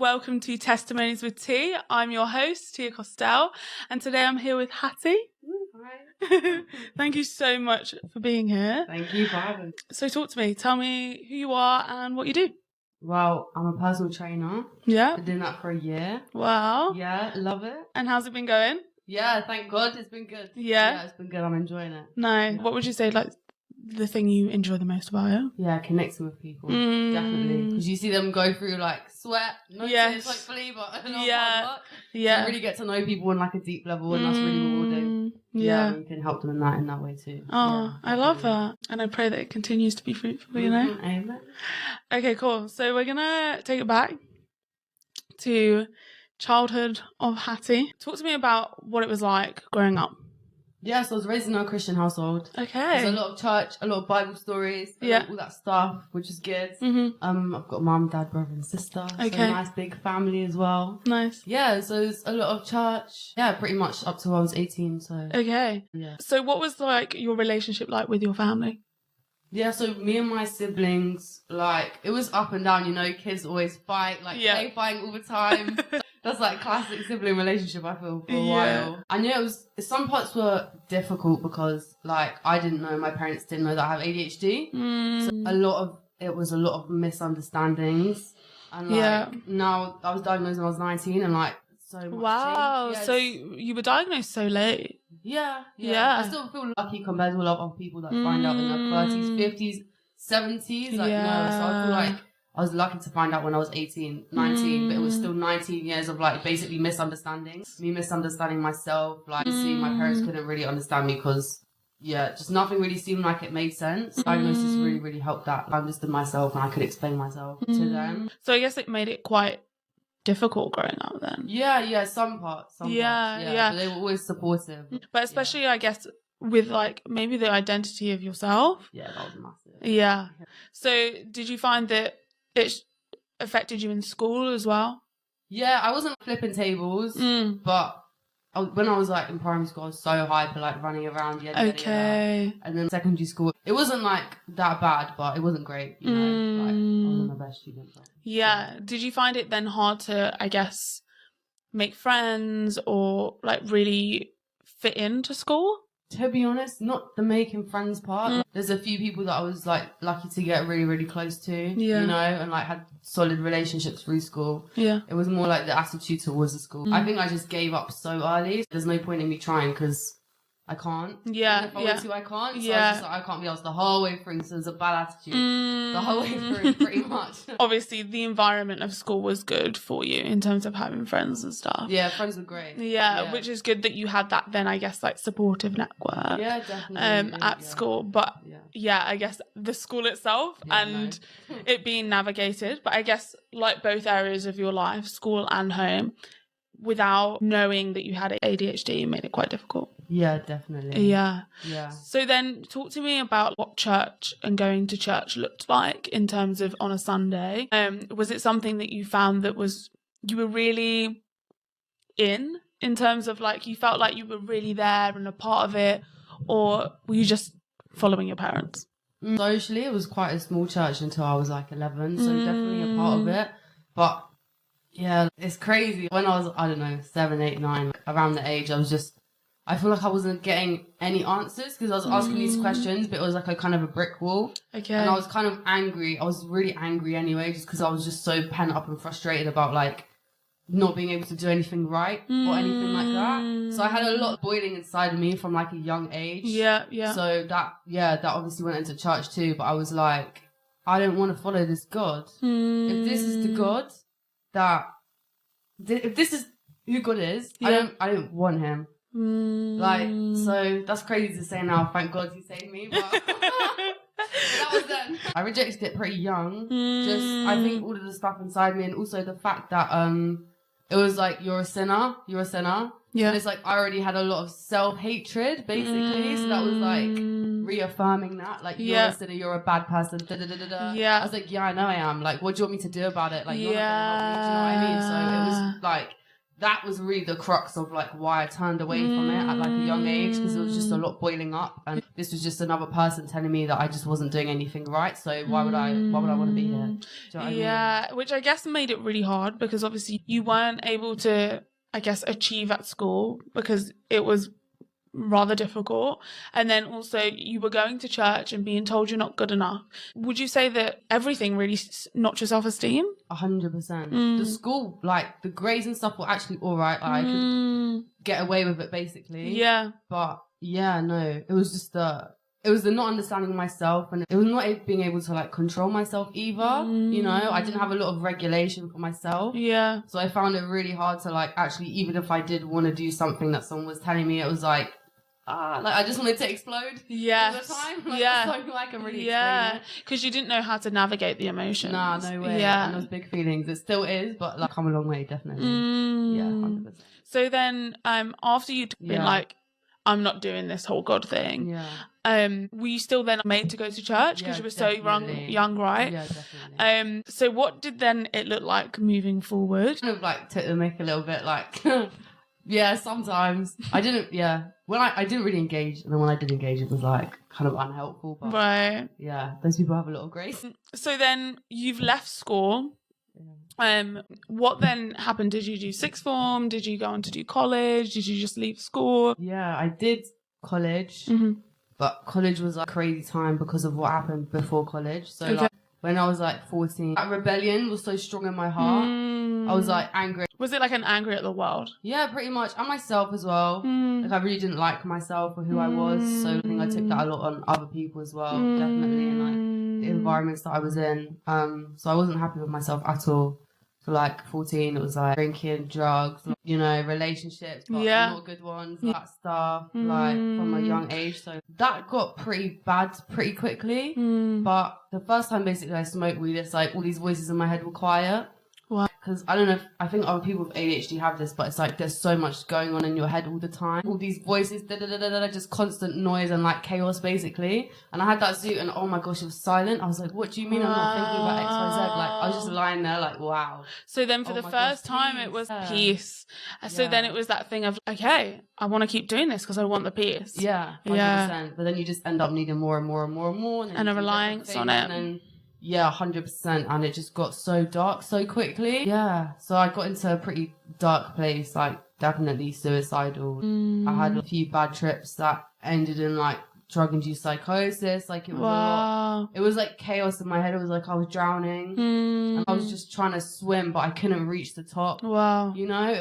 Welcome to Testimonies with T. I'm your host, Tia Costell, and today I'm here with Hattie. Hi. Thank you so much for being here. Thank you for having me. So talk to me. Tell me who you are and what you do. Well, I'm a personal trainer. Yeah. Been doing that for a year. Wow. Yeah, love it. And how's it been going? Yeah, thank God. It's been good. Yeah? Yeah, it's been good. I'm enjoying it. Nice. Yeah. What would you say, like, the thing you enjoy the most about it? Yeah, connecting with people. Definitely. Because you see them go through, like, sweat, no tears, like, flea, but a lot of hard work. Yeah. So you really get to know people on, like, a deep level, and that's really rewarding. Yeah. And you can help them in that way too. Oh, yeah, I love that. And I pray that it continues to be fruitful, you know? Amen. Okay, cool. So we're going to take it back to childhood of Hattie. Talk to me about what it was like growing up. Yeah, so I was raised in a Christian household. Okay. There's a lot of church, a lot of Bible stories, all that stuff, which is good. Mm-hmm. I've got mum, dad, brother and sister. Okay. So a nice big family as well. Nice. Yeah, so it's a lot of church. Yeah, pretty much up till I was 18, so. Okay. Yeah. So what was like your relationship like with your family? Yeah, so me and my siblings, like, it was up and down, you know, kids always fight, like, play fighting all the time. That's like classic sibling relationship, I feel, for a while. And yeah, some parts were difficult because, like, I didn't know, my parents didn't know that I have ADHD. So it was a lot of misunderstandings. And like, now I was diagnosed when I was 19 and like, so much Wow, change. so you were diagnosed so late. Yeah. Yeah. I still feel lucky compared to a lot of people that find out in their 30s, 50s, 70s. Like, no, so I feel like I was lucky to find out when I was 18, 19, but it was still 19 years of like basically misunderstandings. Me misunderstanding myself, like seeing my parents couldn't really understand me because, just nothing really seemed like it made sense. Diagnosis really, really helped that. I understood myself and I could explain myself to them. So I guess it made it quite difficult growing up then. Yeah, some parts. Yeah. But they were always supportive. But especially, I guess, with like maybe the identity of yourself. Yeah, that was massive. Yeah. So did you find that it affected you in school as well? Yeah, I wasn't flipping tables, but when I was like in primary school, I was so hyper, like running around. Okay. And then secondary school, it wasn't like that bad, but it wasn't great. You know, like I wasn't the best student. Yeah. So. Did you find it then hard to, I guess, make friends or like really fit into school? To be honest, not the making friends part. There's a few people that I was like lucky to get really, really close to, you know, and like had solid relationships through school. Yeah. It was more like the attitude towards the school. I think I just gave up so early. There's no point in me trying because I can't. Yeah. If I want to, I can't. So I was just like, I can't be else the whole way through. So there's a bad attitude the whole way through, pretty much. Obviously, the environment of school was good for you in terms of having friends and stuff. Yeah, friends were great. Yeah, which is good that you had that then, I guess, like supportive network. Yeah, definitely. At school. But I guess the school itself and it being navigated. But I guess like both areas of your life, school and home, without knowing that you had ADHD made it quite difficult. Yeah, definitely. Yeah. Yeah. So then talk to me about what church and going to church looked like in terms of on a Sunday. Was it something that you found that you were really in terms of like you felt like you were really there and a part of it, or were you just following your parents? Socially, it was quite a small church until I was like 11, so definitely a part of it. But yeah, it's crazy. When I was, I don't know, 7, 8, 9, around the age, I feel like I wasn't getting any answers because I was asking these questions, but it was like a kind of a brick wall. Okay. And I was kind of angry. I was really angry anyway, just because I was just so pent up and frustrated about like not being able to do anything right or anything like that. So I had a lot boiling inside of me from like a young age. Yeah. So that obviously went into church too, but I was like, I don't want to follow this God. If this is the God if this is who God is, I don't want him. Like, so that's crazy to say now, thank God he saved me, but that was then. I rejected it pretty young. Just, I think all of the stuff inside me and also the fact that it was like, you're a sinner. Yeah. And it's like, I already had a lot of self-hatred, basically. So that was like reaffirming that. Like, you're a sinner, you're a bad person, Yeah. I was like, yeah, I know I am. Like, what do you want me to do about it? Like, you're not going to help me. Do you know what I mean? So it was like, that was really the crux of like why I turned away from it at like a young age, because it was just a lot boiling up, and this was just another person telling me that I just wasn't doing anything right. So why would I want to be here? Do you know what I mean? Which I guess made it really hard, because obviously you weren't able to, I guess, achieve at school because it was rather difficult, and then also you were going to church and being told you're not good enough. Would you say that everything really knocked your self-esteem? 100%. The school, like the grades and stuff, were actually all right. Like, I could get away with it basically. Yeah. But yeah, no, it was just it was the not understanding myself, and it was not being able to like control myself either. You know, I didn't have a lot of regulation for myself. Yeah. So I found it really hard to like actually, even if I did want to do something that someone was telling me, it was like, like I just wanted to explode. Yes. All the time. Like, Yeah. So I can really Yeah. explain it. Because you didn't know how to navigate the emotions. Nah, no way. Yeah. And those big feelings. It still is, but like come a long way, definitely. Yeah, 100%. So then, after you'd been like, I'm not doing this whole God thing. Yeah. Were you still then made to go to church because you were so young, right? Yeah, definitely. So what did then it look like moving forward? Kind of like took the mick a little bit, like, yeah, sometimes I didn't. Yeah, when I didn't really engage, and then when I did engage, it was like kind of unhelpful. But Right. yeah, those people have a lot of grace. So then you've left school. What then happened? Did you do sixth form? Did you go on to do college? Did you just leave school? Yeah, I did college, but college was like a crazy time because of what happened before college. So like when I was like 14, that rebellion was so strong in my heart. I was like angry. Was it like an angry at the world? Yeah, pretty much. And myself as well. Like I really didn't like myself or who I was. So I think I took that a lot on other people as well, definitely, and like the environments that I was in. So I wasn't happy with myself at all. So like 14, it was like drinking, drugs, you know, relationships, but not good ones, that stuff, like from a young age. So that got pretty bad pretty quickly. But the first time basically I smoked weed, it's like all these voices in my head were quiet. Because I don't know, I think other people with ADHD have this, but it's like there's so much going on in your head all the time. All these voices, just constant noise and like chaos basically. And I had that suit and oh my gosh, it was silent. I was like, what do you mean I'm not thinking about XYZ? Like I was just lying there like, wow. So then for the first time it was peace. So then it was that thing of, okay, I want to keep doing this because I want the peace. Yeah, 100%. But then you just end up needing more and more and more and more. And a reliance on it. Yeah, 100%. And it just got so dark so quickly. Yeah. So I got into a pretty dark place, like definitely suicidal. I had a few bad trips that ended in like drug-induced psychosis. Like it was a lot. It was like chaos in my head. It was like I was drowning. And I was just trying to swim, but I couldn't reach the top. Wow. You know,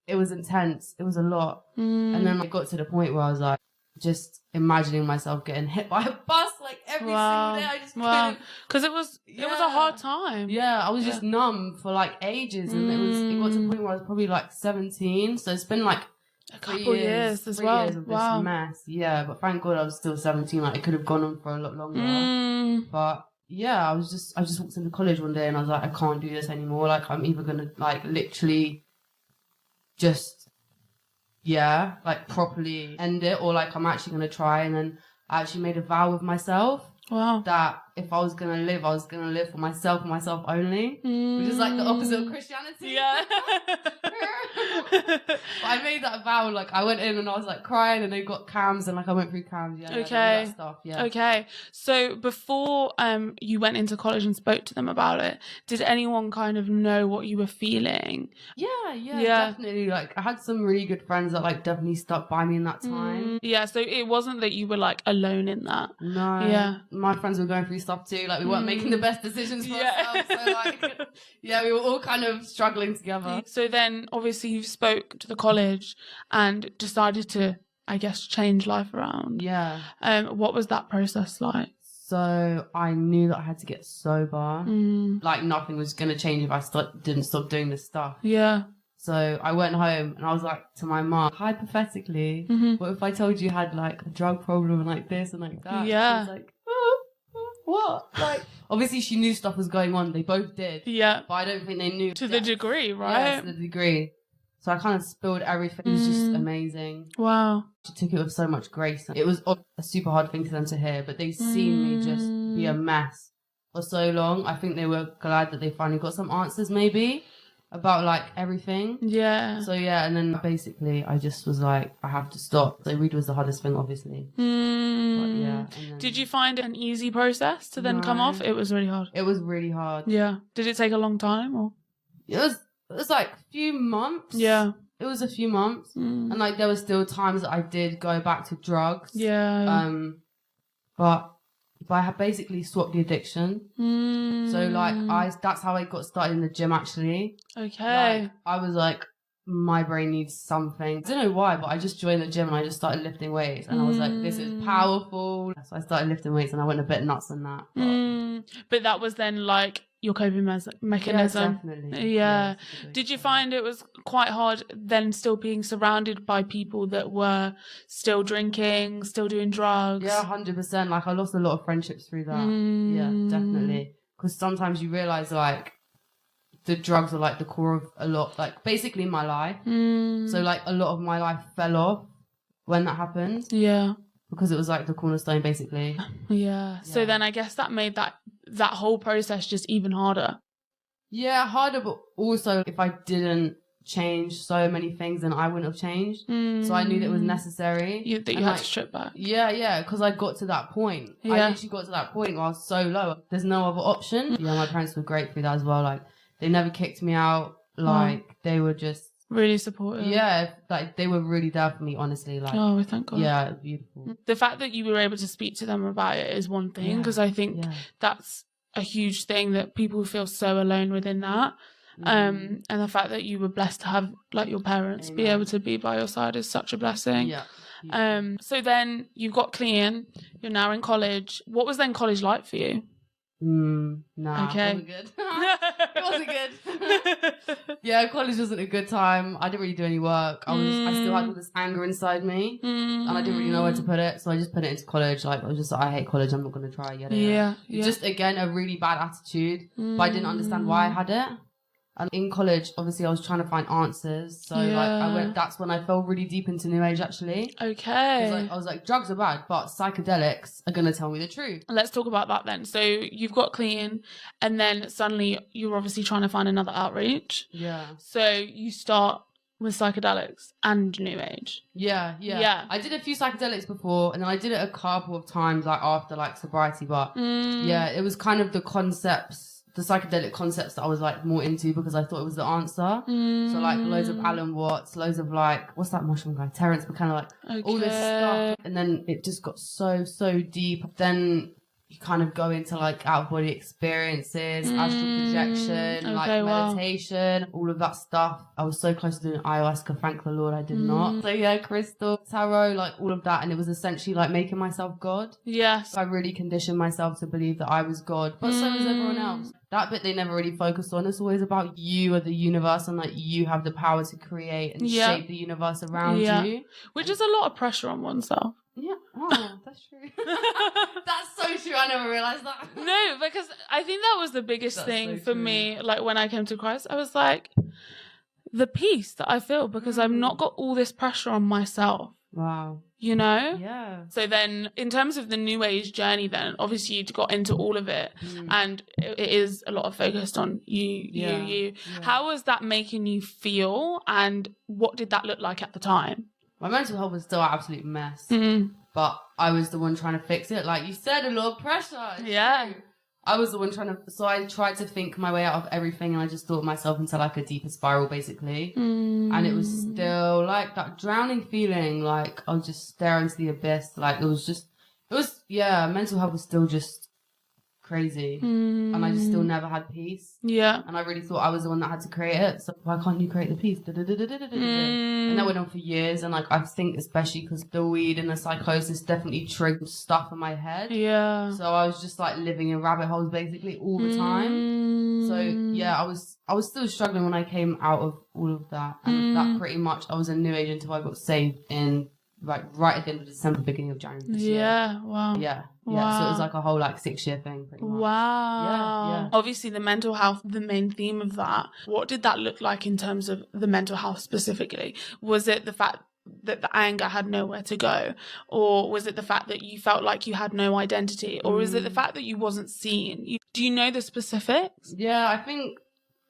it was intense. It was a lot. And then I got to the point where I was like, just imagining myself getting hit by a bus like every single day. I just couldn't. Because it was a hard time. Yeah, I was just numb for like ages, and it got to the point where I was probably like 17. So it's been like a couple years as well. Years of this mess. Yeah, but thank God I was still 17. Like it could have gone on for a lot longer. But yeah, I just walked into college one day and I was like, I can't do this anymore. Like I'm either gonna like literally just like properly end it, or like I'm actually going to try. And then I actually made a vow with myself that if I was going to live, I was going to live for myself and myself only, which is like the opposite of Christianity. Yeah. But I made that vow, like I went in and I was like crying, and they got cams and like I went through cams. Yeah. Okay. All that stuff. Yeah. Okay. So before you went into college and spoke to them about it, did anyone kind of know what you were feeling? Yeah, definitely. Like I had some really good friends that like definitely stuck by me in that time. Yeah. So it wasn't that you were like alone in that. No. Yeah. My friends were going through stuff too. Like we weren't making the best decisions for ourselves. So like, yeah, we were all kind of struggling together. So then obviously you spoke to the college and decided to, I guess, change life around. Yeah. What was that process like? So I knew that I had to get sober. Like nothing was going to change if I didn't stop doing this stuff. Yeah. So I went home and I was like to my mom, hypothetically, what if I told you had like a drug problem and like this and like that? Yeah. She was like, what? Like, obviously she knew stuff was going on. They both did. Yeah. But I don't think they knew. To the degree, right? Yeah, to the degree. So I kind of spilled everything. It was just amazing. Wow. She took it with so much grace. It was a super hard thing for them to hear, but they've seen me just be a mess for so long. I think they were glad that they finally got some answers maybe about like everything. Yeah. So yeah, and then basically I just was like, I have to stop. So weed was the hardest thing, obviously. But yeah. And then, Did you find it an easy process to then come off? It was really hard. It was really hard. Yeah. Did it take a long time or? It was like a few months. Yeah. It was a few months. And like there were still times that I did go back to drugs. Yeah. But I had basically swapped the addiction. So like that's how I got started in the gym actually. Okay. Like, I was like, my brain needs something. I don't know why, but I just joined the gym and I just started lifting weights and I was like, this is powerful. So I started lifting weights and I went a bit nuts on that. But that was then like your coping mechanism. Yeah, definitely. Yeah. Did you find it was quite hard then still being surrounded by people that were still drinking, still doing drugs? Yeah, 100%. Like I lost a lot of friendships through that. Yeah, definitely. Because sometimes you realise like the drugs are like the core of a lot, like basically my life. So like a lot of my life fell off when that happened. Yeah. Because it was like the cornerstone basically. Yeah. So then I guess that made that whole process just even harder. Yeah, harder, but also if I didn't change so many things, then I wouldn't have changed. So I knew that it was necessary. You had to strip back. Yeah, because I got to that point. Yeah. I literally got to that point where I was so low. There's no other option. Yeah, my parents were great through that as well. Like, they never kicked me out. Like, they were just... really supportive. Yeah, like, they were really there for me, honestly. Like, oh, thank God. Yeah, beautiful. The fact that you were able to speak to them about it is one thing, because I think that's a huge thing that people feel so alone within that. And the fact that you were blessed to have like your parents be able to be by your side is such a blessing. So then you got clean, you're now in college. What was then college like for you? Nah, okay. It wasn't good. It wasn't good. Yeah, college wasn't a good time. I didn't really do any work. I still had all this anger inside me, and I didn't really know where to put it. So I just put it into college. Like I was just like, I hate college. I'm not going to try it. Yeah. Just again a really bad attitude, but I didn't understand why I had it. And in college, obviously, I was trying to find answers. So like that's when I fell really deep into New Age actually. Okay. I was like, drugs are bad, but psychedelics are going to tell me the truth. Let's talk about that then. So you've got clean, and then suddenly you're obviously trying to find another outreach. Yeah. So you start with psychedelics and New Age. Yeah. I did a few psychedelics before, and then I did it a couple of times like after like sobriety. But yeah, it was kind of the psychedelic concepts that I was like more into because I thought it was the answer. So like loads of Alan Watts, loads of like, what's that mushroom guy? Terrence McKenna, like all this stuff. And then it just got so deep. Then you kind of go into like out of body experiences, astral projection, like meditation, all of that stuff. I was so close to doing ayahuasca, thank the Lord I did not. So yeah, crystal, tarot, like all of that. And it was essentially like making myself God. Yes. So I really conditioned myself to believe that I was God, but so was everyone else. That bit they never really focused on. It's always about you or the universe and like you have the power to create and shape the universe around you. Which is a lot of pressure on oneself. Yeah. Oh, that's true. That's so true. I never realised that. No, because I think that was the biggest thing for me. Like when I came to Christ, I was like, the peace that I feel because I've not got all this pressure on myself. Wow. You know? Yeah. So then in terms of the New Age journey then, obviously you got into all of it and it is a lot of focused on you. Yeah. How was that making you feel and what did that look like at the time? My mental health was still an absolute mess, but I was the one trying to fix it. Like you said, a lot of pressure. Yeah. I was the one so I tried to think my way out of everything and I just thought myself into like a deeper spiral basically. And it was still like that drowning feeling, like I was just staring into the abyss. Like mental health was still just crazy. And I just still never had peace. Yeah. And I really thought I was the one that had to create it. So why can't you create the peace? And that went on for years. And like I think especially because the weed and the psychosis definitely triggered stuff in my head. Yeah. So I was just like living in rabbit holes basically all the time. So yeah, I was still struggling when I came out of all of that. And that pretty much I was a New Age until I got saved in like right at the end of December, beginning of January this year. Yeah, wow. Yeah. Wow. So it was like a whole like 6-year thing pretty much. Wow. Yeah. Obviously the mental health, the main theme of that. What did that look like in terms of the mental health specifically? Was it the fact that the anger had nowhere to go? Or was it the fact that you felt like you had no identity? Or is it the fact that you wasn't seen? Do you know the specifics? Yeah, I think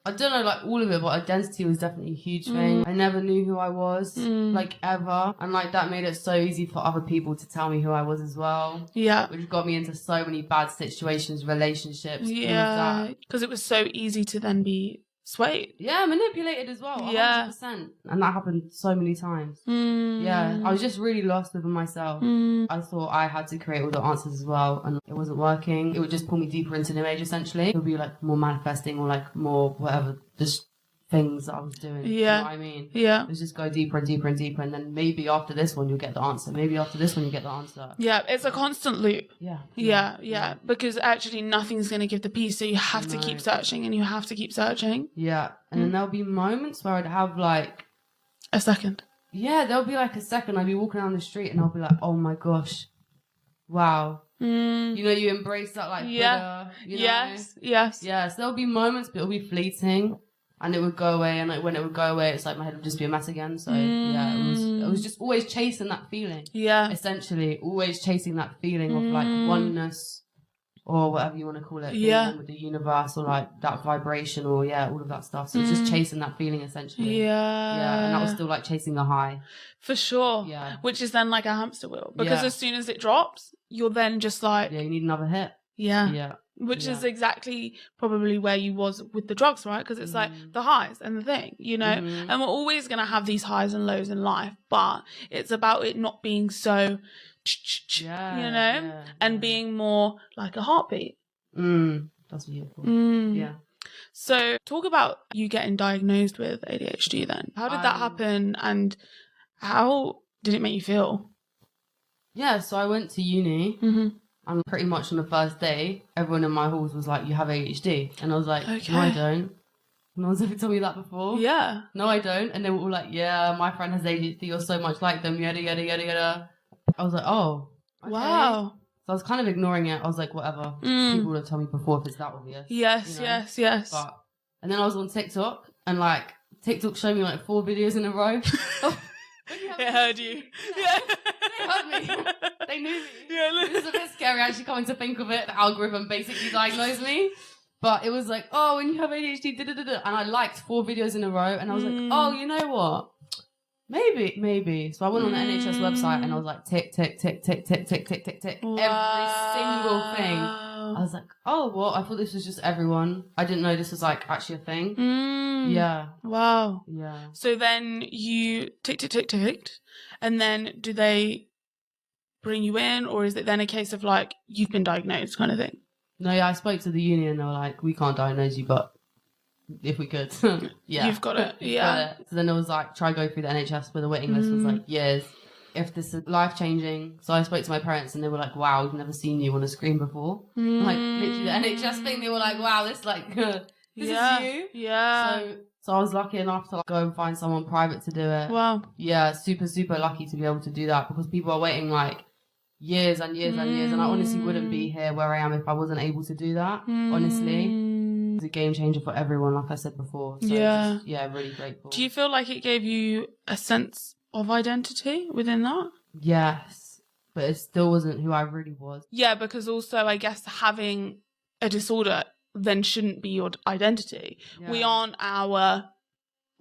I don't know, like, all of it, but identity was definitely a huge thing. I never knew who I was, like, ever. And, like, that made it so easy for other people to tell me who I was as well. Yeah. Which got me into so many bad situations, relationships, Yeah. Because it was so easy to then be swayed. Yeah, manipulated as well, 100%. And that happened so many times. Yeah, I was just really lost within myself. I thought I had to create all the answers as well, and it wasn't working. It would just pull me deeper into New Age, essentially. It would be like more manifesting or like more whatever, just things that I was doing. Yeah. You know what I mean? Yeah. It was just go deeper and deeper and deeper, and then maybe after this one you'll get the answer. Maybe after this one you get the answer. Yeah, it's a constant loop. Yeah. Because actually nothing's going to give the peace, so you have to keep searching and you have to keep searching. Yeah, and then there'll be moments where I'd have like... A second. Yeah, there'll be like a second. I'd be walking down the street and I'll be like, oh my gosh, wow. You know, you embrace that like Buddha, you know? Yes. Yeah, so there'll be moments, but it'll be fleeting. And it would go away, and like when it would go away, it's like my head would just be a mess again. So yeah, it was just always chasing that feeling. Yeah, essentially, always chasing that feeling of like oneness, or whatever you want to call it. Yeah, with the universe, or like that vibration, or all of that stuff. So it's just chasing that feeling, essentially. Yeah, and that was still like chasing a high. For sure. Yeah, which is then like a hamster wheel, because as soon as it drops, you're then just like, you need another hit. Yeah. Which is exactly probably where you was with the drugs, right? Because it's like the highs and the thing, you know? And we're always going to have these highs and lows in life, but it's about it not being so, you know? And being more like a heartbeat. That's beautiful. Yeah. So talk about you getting diagnosed with ADHD then. How did that happen, and how did it make you feel? Yeah, so I went to uni. And pretty much on the first day, everyone in my halls was like, you have ADHD. And I was like, no, I don't. No one's ever told me that before. Yeah. No, I don't. And they were all like, yeah, my friend has ADHD. You're so much like them. Yada, yada, yada, yada. I was like, oh. Okay. Wow. So I was kind of ignoring it. I was like, whatever. People would have told me before if it's that obvious. Yes, you know? yes. And then I was on TikTok, and like, TikTok showed me like 4 videos in a row. It heard you. Yeah. They heard me. They knew me. Yeah, it was a bit scary actually coming to think of it. The algorithm basically diagnosed me. But it was like, oh, when you have ADHD, da-da-da-da. And I liked 4 videos in a row. And I was like, oh, you know what? Maybe. So I went on the NHS website and I was like, tick, tick, tick, tick, tick, tick, tick, tick, tick. Wow. Every single thing. I was like, oh, well, I thought this was just everyone. I didn't know this was like actually a thing. Yeah. Wow. Yeah. So then you ticked. And then do they bring you in, or is it then a case of like, you've been diagnosed kind of thing? No, yeah, I spoke to the union and they were like, we can't diagnose you, but if we could, You've got it. Yeah. So then it was like, try go through the NHS, where the waiting list was like years. If this is life-changing. So I spoke to my parents and they were like, wow, we've never seen you on a screen before. Like, literally the NHS thing, they were like, wow, this like, this is you. Yeah. So I was lucky enough to like, go and find someone private to do it. Wow. Yeah, super, super lucky to be able to do that, because people are waiting like years and years and years. And I honestly wouldn't be here where I am if I wasn't able to do that, honestly. It's a game changer for everyone, like I said before. So really grateful. Do you feel like it gave you a sense of identity within that? Yes, but it still wasn't who I really was. Yeah, because also I guess having a disorder then shouldn't be your identity. Yeah. We aren't our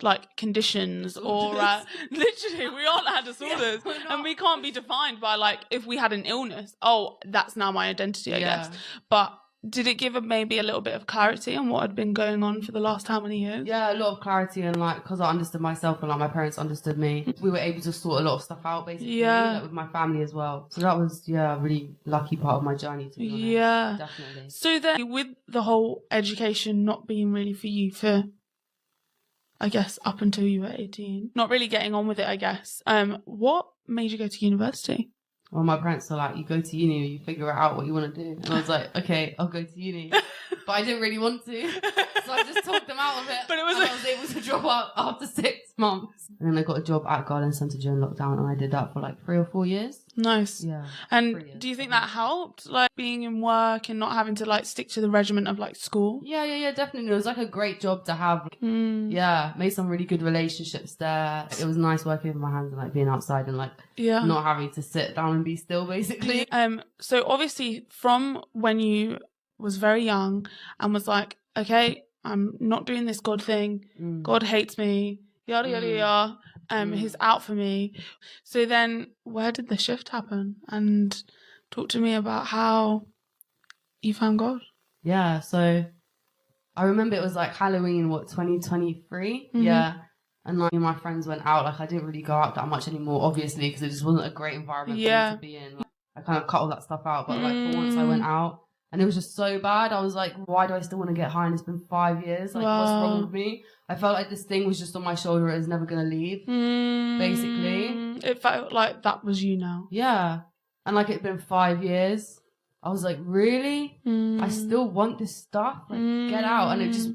like conditions or literally we aren't our disorders, and we can't be defined by like, if we had an illness, oh, that's now my identity, I guess. But did it give maybe a little bit of clarity on what had been going on for the last how many years? Yeah, a lot of clarity, and like, because I understood myself and like my parents understood me, we were able to sort a lot of stuff out basically, like, with my family as well. So that was a really lucky part of my journey, to be honest. Yeah, definitely. So then, with the whole education not being really for you for, I guess, up until you were 18, not really getting on with it, I guess. What made you go to university? Well, my parents were like, you go to uni or you figure out what you want to do. And I was like, okay, I'll go to uni. But I didn't really want to. So I just talked them out of it. But I was able to drop out after 6 months. And then I got a job at Garden Centre during lockdown, and I did that for like 3 or 4 years. Nice. Yeah. And do you think that helped, like being in work and not having to like stick to the regimen of like school? Yeah, definitely. It was like a great job to have. Yeah, made some really good relationships there. It was nice working with my hands and like being outside and like not having to sit down and be still, basically. So obviously from when you was very young and was like, okay, I'm not doing this God thing. God hates me. Yada, yada, yada. He's out for me. So then where did the shift happen? And talk to me about how you found God. Yeah, so I remember it was like Halloween, 2023? Yeah. And like me and my friends went out. Like I didn't really go out that much anymore, obviously, because it just wasn't a great environment for me to be in. Like, I kind of cut all that stuff out. But like for once I went out and it was just so bad. I was like, why do I still want to get high? And it's been 5 years. Like what's wrong with me? I felt like this thing was just on my shoulder. It was never going to leave, basically. It felt like that was you now. Yeah. And like it'd been 5 years. I was like, really? I still want this stuff? Like, get out. And it just,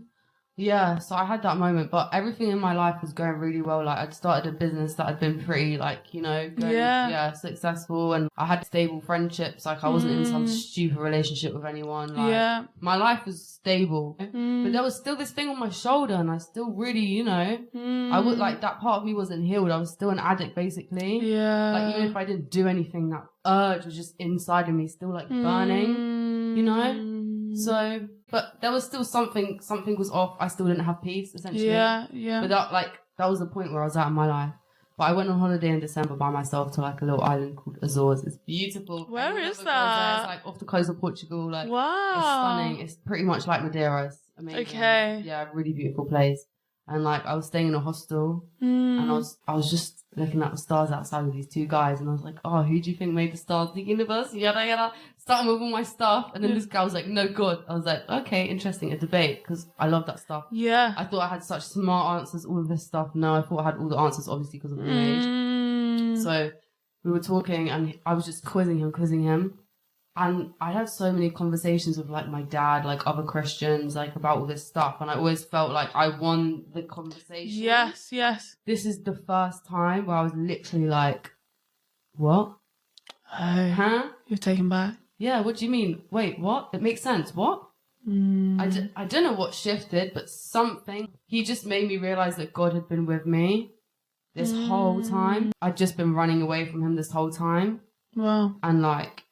yeah. So I had that moment. But everything in my life was going really well. Like, I'd started a business that had been pretty, like, you know, going, successful. And I had stable friendships. Like, I wasn't in some stupid relationship with anyone. Like, my life was stable. But there was still this thing on my shoulder. And I still really, you know, I would, like, that part of me wasn't healed. I was still an addict, basically. Yeah. Like, even if I didn't do anything, that urge was just inside of me, still like burning, you know? So, but there was still something was off. I still didn't have peace, essentially. Yeah. But that was the point where I was at in my life. But I went on holiday in December by myself to like a little island called Azores. It's beautiful. Where is that? It's like off the coast of Portugal. Like, wow. It's stunning. It's pretty much like Madeira. It's amazing. Okay. Yeah, really beautiful place. And like I was staying in a hostel and I was just looking at the stars outside with these two guys and I was like, oh, who do you think made the stars? The universe? Yada yada. Starting with all my stuff. And then this guy was like, no, God. I was like, okay, interesting. A debate because I love that stuff. Yeah. I thought I had such smart answers, all of this stuff. No, I thought I had all the answers, obviously, because of my age. So we were talking and I was just quizzing him. And I had so many conversations with like my dad, like other Christians, like about all this stuff. And I always felt like I won the conversation. Yes. This is the first time where I was literally like, what? Oh, huh? You're taken back? Yeah, what do you mean? Wait, what? It makes sense. What? I don't know what shifted, but something. He just made me realize that God had been with me this whole time. I'd just been running away from him this whole time. Wow. And like,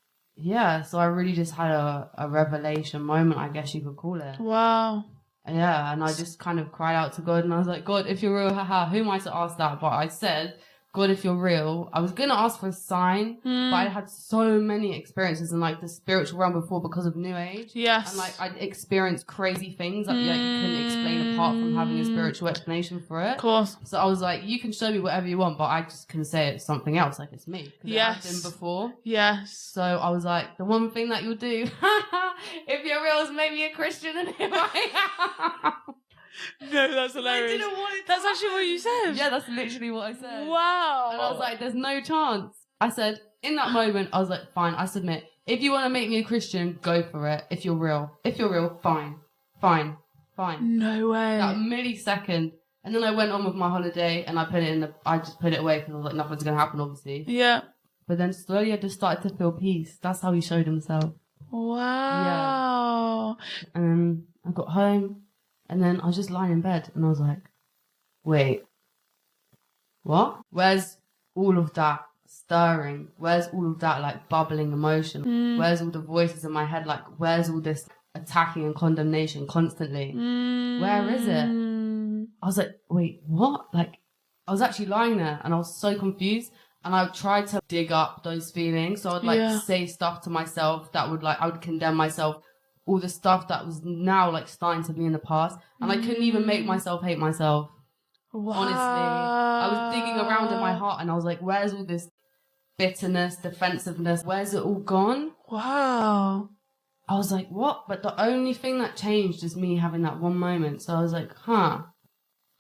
yeah, so I really just had a revelation moment, I guess you could call it. Wow. Yeah, and I just kind of cried out to God and I was like, God, if you're real, haha, who am I to ask that? But I said, God, if you're real, I was going to ask for a sign, but I had so many experiences in like the spiritual realm before because of New Age. Yes. And like I'd experienced crazy things that you couldn't explain apart from having a spiritual explanation for it. Of course. So I was like, you can show me whatever you want, but I just can say it's something else, like it's me. Yes. It had been before. Yes. So I was like, the one thing that you'll do, if you're real, is make me a Christian and here I am. No, that's hilarious. I didn't want it to That's actually what you said. Yeah, that's literally what I said. Wow. And I was like, there's no chance. I said, in that moment, I was like, fine, I submit. If you want to make me a Christian, go for it. If you're real, fine. No way. That millisecond. And then I went on with my holiday and I just put it away because I was like, nothing's going to happen, obviously. Yeah. But then slowly I just started to feel peace. That's how he showed himself. Wow. Yeah. And then I got home. And then I was just lying in bed and I was like, wait, what? Where's all of that stirring? Where's all of that like bubbling emotion? Where's all the voices in my head? Like, where's all this attacking and condemnation constantly? Where is it? I was like, wait, what? Like, I was actually lying there and I was so confused. And I tried to dig up those feelings. So I'd like say stuff to myself that would like, I would condemn myself. All the stuff that was now like starting to be in the past. And I couldn't even make myself hate myself. Wow. Honestly. I was digging around in my heart and I was like, where's all this bitterness, defensiveness? Where's it all gone? Wow. I was like, what? But the only thing that changed is me having that one moment. So I was like,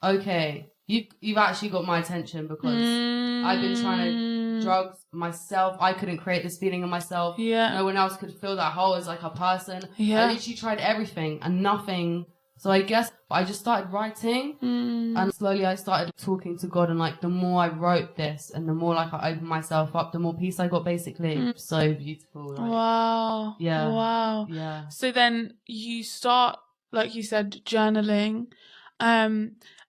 okay. You've actually got my attention because I've been trying to drugs myself. I couldn't create this feeling in myself. Yeah. No one else could fill that hole as like a person. Yeah. I literally tried everything and nothing. So I guess I just started writing and slowly I started talking to God and like the more I wrote this and the more like I opened myself up, the more peace I got basically. So beautiful. Like, wow. Yeah. Wow. Yeah. So then you start, like you said, journaling.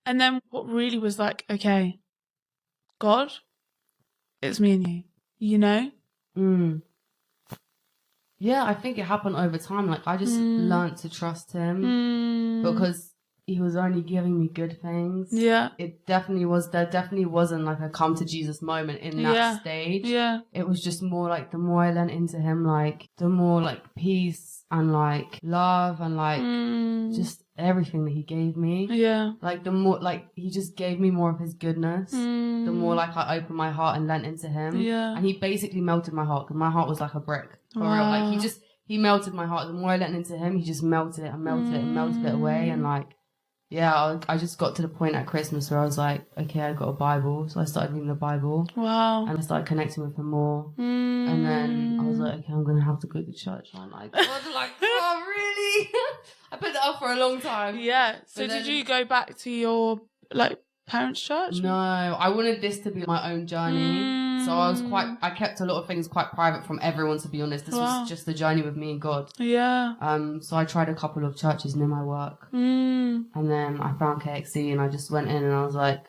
And then what really was like, okay, God, it's me and you know? Yeah, I think it happened over time. Like, I just learned to trust him because he was only giving me good things. Yeah. There definitely wasn't like a come to Jesus moment in that stage. Yeah. It was just more like the more I learned into him, like the more like peace and like love and like just everything that he gave me. Yeah. Like the more like he just gave me more of his goodness. The more like I opened my heart and learnt into him. Yeah. And he basically melted my heart, because my heart was like a brick. For real. Like he melted my heart. The more I learnt into him, he just melted it and melted it and melted it away. And like, yeah, I just got to the point at Christmas where I was like, okay, I got a Bible. So I started reading the Bible. Wow. And I started connecting with him more. And then I was like, okay, I'm going to have to go to church. I'm like, God, like, oh, really? I put that up for a long time. Yeah. So did you go back to your, like, parents' church? No, I wanted this to be my own journey. So I kept a lot of things quite private from everyone, to be honest. This was just the journey with me and God. Yeah. So I tried a couple of churches near my work. And then I found KXC and I just went in and I was like,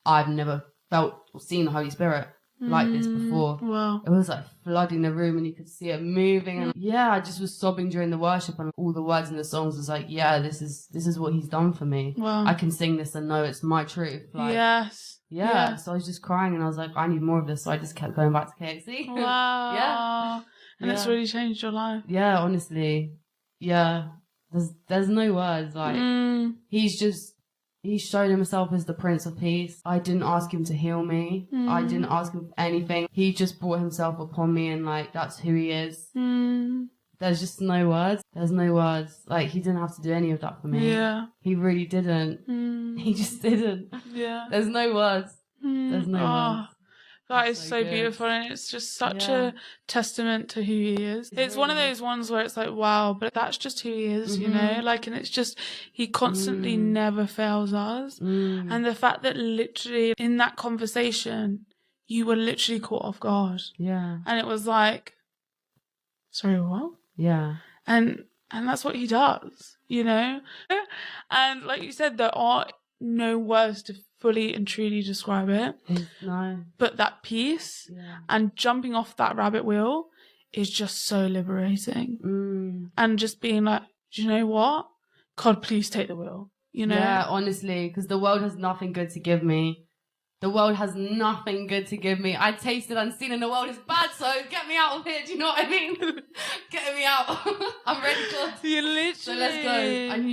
I've never felt or seen the Holy Spirit like this before. Wow. It was like flooding the room and you could see it moving. And yeah, I just was sobbing during the worship, and all the words in the songs was like, yeah, this is what he's done for me. Wow. I can sing this and know it's my truth. Like, yes. Yeah, so I was just crying and I was like, I need more of this. So I just kept going back to KXC. Wow. Yeah. And it's really changed your life. Yeah, honestly. Yeah. There's no words. Like, he showed himself as the Prince of Peace. I didn't ask him to heal me. I didn't ask him for anything. He just brought himself upon me, and like, that's who he is. There's just no words. There's no words. Like, he didn't have to do any of that for me. Yeah. He really didn't. He just didn't. Yeah. There's no words. There's no words. That is so beautiful, and it's just such a testament to who he is. It's one of those ones where it's like, wow, but that's just who he is, you know? Like, and it's just, he constantly never fails us. And the fact that literally in that conversation, you were literally caught off guard. Yeah. And it was like, sorry, what? Yeah. And that's what he does, you know? And like you said, there are no words to fully and truly describe it. No. But that peace and jumping off that rabbit wheel is just so liberating. And just being like, do you know what? God, please take the wheel, you know? Yeah, honestly, because the world has nothing good to give me. The world has nothing good to give me. I tasted and seen, and the world is bad, so get me out of here. Do you know what I mean? Get me out. I'm ready, God. You literally. So let's go. And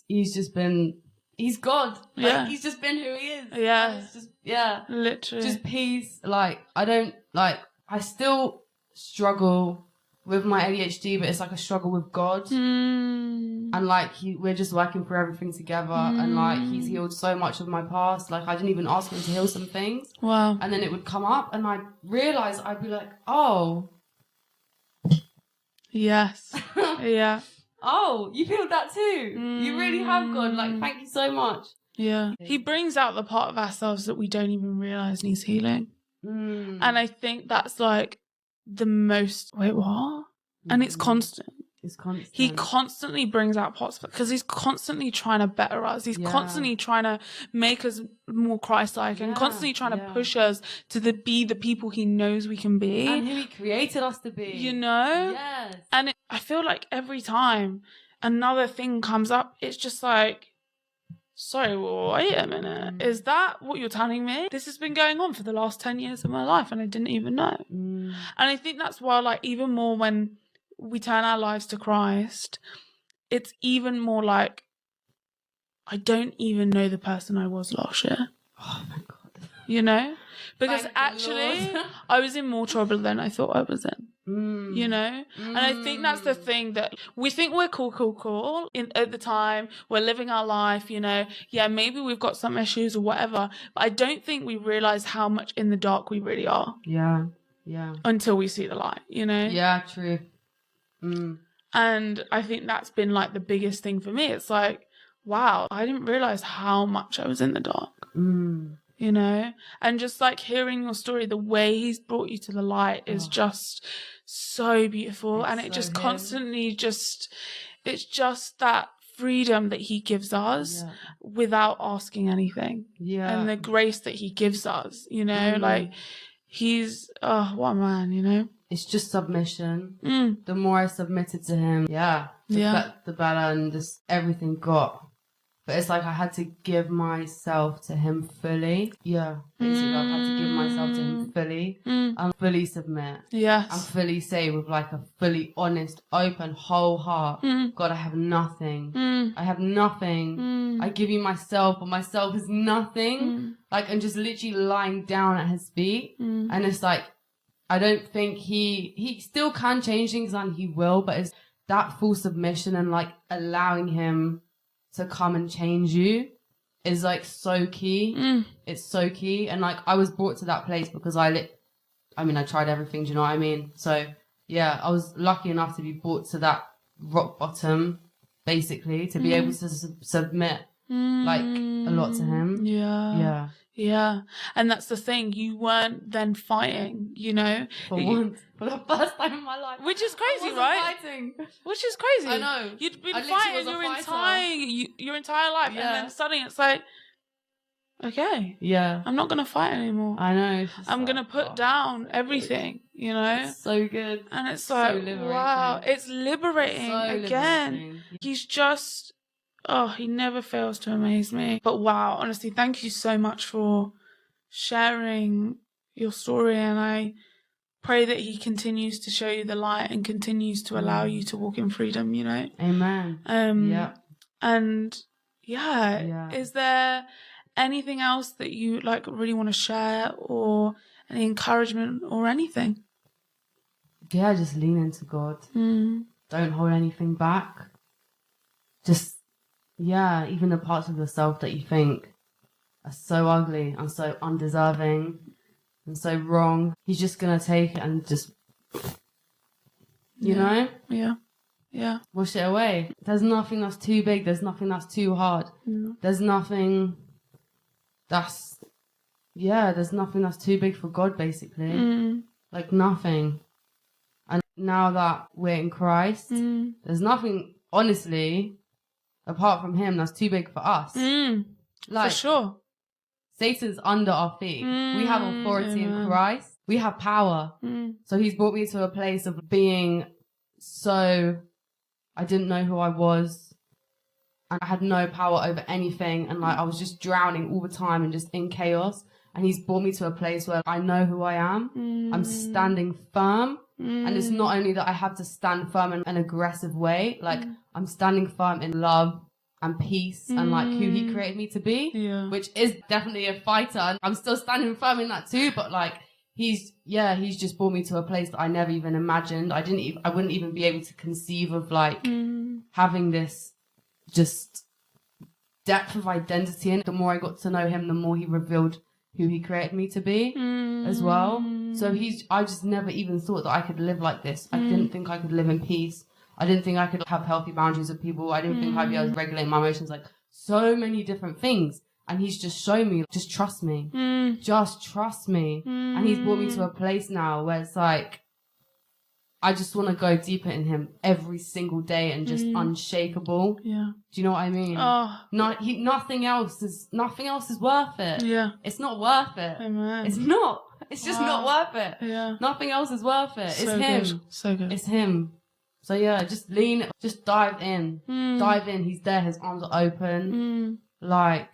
he's just been, he's God. Like, he's just been who he is. Yeah. It's just, literally. Just peace. Like, I still struggle with my ADHD, but it's like a struggle with God. And like, we're just working through everything together. And like, he's healed so much of my past. Like, I didn't even ask him to heal some things. Wow. And then it would come up and I'd realize, I'd be like, oh. Yes. Yeah. Oh, you healed that too. You really have, God. Like, thank you so much. Yeah. He brings out the part of ourselves that we don't even realize needs healing. And I think that's like the most, wait, what? And it's constant. It's constant. He constantly brings out parts because he's constantly trying to better us. He's constantly trying to make us more Christ-like and constantly trying to push us to be the people he knows we can be. And who he created us to be. You know? Yes. And I feel like every time another thing comes up, it's just like, sorry, wait a minute. Is that what you're telling me? This has been going on for the last 10 years of my life and I didn't even know. And I think that's why, like, even more when we turn our lives to Christ, it's even more like, I don't even know the person I was last year. Oh my God. You know? Because Thank actually, I was in more trouble than I thought I was in. You know? And I think that's the thing, that we think we're cool. At the time, we're living our life, you know? Yeah, maybe we've got some issues or whatever, but I don't think we realize how much in the dark we really are. Yeah. Until we see the light, you know? Yeah, true. And I think that's been like the biggest thing for me. It's like, wow, I didn't realize how much I was in the dark. You know? And just like hearing your story, the way he's brought you to the light is just so beautiful. And it just constantly it's just that freedom that he gives us without asking anything. And the grace that he gives us, you know? Like, he's, what a man, you know? it's just submission. Mm. The more I submitted to him, the better, and just everything got. But it's like I had to give myself to him fully. Yeah, basically I had to give myself to him fully and fully submit. Yes. And fully say with like a fully honest, open, whole heart, God, I have nothing. I have nothing. I give you myself, but myself is nothing. Like, and just literally lying down at his feet. And it's like, I don't think he still can change things, and he will, but it's that full submission and like allowing him to come and change you is like so key. It's so key. And like I was brought to that place because I tried everything, do you know what I mean? So yeah, I was lucky enough to be brought to that rock bottom, basically, to be able to submit like a lot to him. Yeah. And that's the thing, you weren't then fighting, you know? For the first time in my life. Which is crazy, I wasn't right? fighting. Which is crazy. I know. You'd been I literally fighting your entire life, and then suddenly it's like, okay, I'm not gonna fight anymore. I know. I'm gonna put down everything, you know? It's so good. And it's like, wow, it's liberating again. Liberating. He's just, he never fails to amaze me. But wow, honestly, thank you so much for sharing your story, and I pray that he continues to show you the light and continues to allow you to walk in freedom, you know? Amen. And is there anything else that you like really want to share, or any encouragement or anything? Yeah, just lean into God. Don't hold anything back. Just, even the parts of yourself that you think are so ugly and so undeserving and so wrong, he's just going to take it and just, you know? Yeah. Wash it away. There's nothing that's too big. There's nothing that's too hard. There's nothing that's too big for God, basically. Like nothing. And now that we're in Christ, there's nothing, honestly, apart from him, that's too big for us. Like, for sure. Satan's under our feet. We have authority in Christ. We have power. So he's brought me to a place of being I didn't know who I was. And I had no power over anything. And like, I was just drowning all the time and just in chaos. And he's brought me to a place where I know who I am. I'm standing firm. And it's not only that I have to stand firm in an aggressive way. Like, I'm standing firm in love and peace and like who he created me to be, which is definitely a fighter. And I'm still standing firm in that too. But like, he's just brought me to a place that I never even imagined. I wouldn't even be able to conceive of like having this just depth of identity. And the more I got to know him, the more he revealed who he created me to be as well. So I just never even thought that I could live like this. I didn't think I could live in peace. I didn't think I could have healthy boundaries with people. I didn't think I'd be able to regulate my emotions, like so many different things. And he's just shown me, just trust me. Just trust me. And he's brought me to a place now where it's like, I just want to go deeper in him every single day and just unshakable. Yeah. Do you know what I mean? Nothing else is worth it. Yeah. It's not worth it. Amen. It's not. It's just not worth it. Yeah. Nothing else is worth it. It's him. Good. So good. It's him. So yeah, just dive in. Dive in. He's there. His arms are open. Like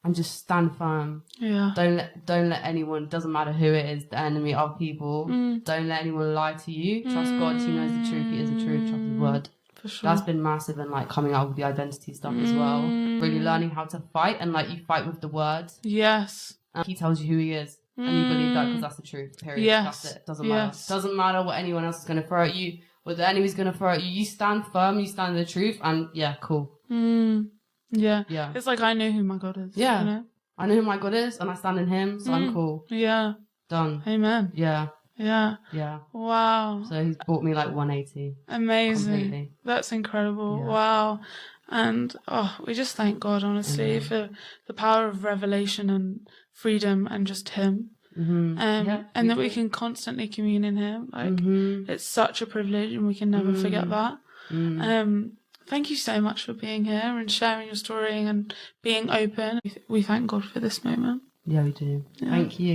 and just stand firm. Yeah. Don't let anyone, doesn't matter who it is, the enemy of people, don't let anyone lie to you. Trust God. He knows the truth. He is the truth. Trust his word. For sure. That's been massive, and like coming out with the identity stuff as well. Really learning how to fight, and like you fight with the words. Yes. And he tells you who he is. And you believe that because that's the truth, period. Yes. That's it. Doesn't matter. Doesn't matter what anyone else is going to throw at you, what the enemy's going to throw at you. You stand firm, you stand in the truth, and cool. Yeah. It's like I know who my God is. Yeah. You know? I know who my God is, and I stand in him, so I'm cool. Yeah. Done. Amen. Yeah. Yeah. Yeah. Wow. So he's brought me like 180. Amazing. Completely. That's incredible. Yeah. Wow. And we just thank God, honestly, for the power of revelation and freedom and just him. And that we can constantly commune in him. Like it's such a privilege, and we can never forget that. Thank you so much for being here and sharing your story and being open. We thank God for this moment. Yeah, we do. Yeah. Thank you.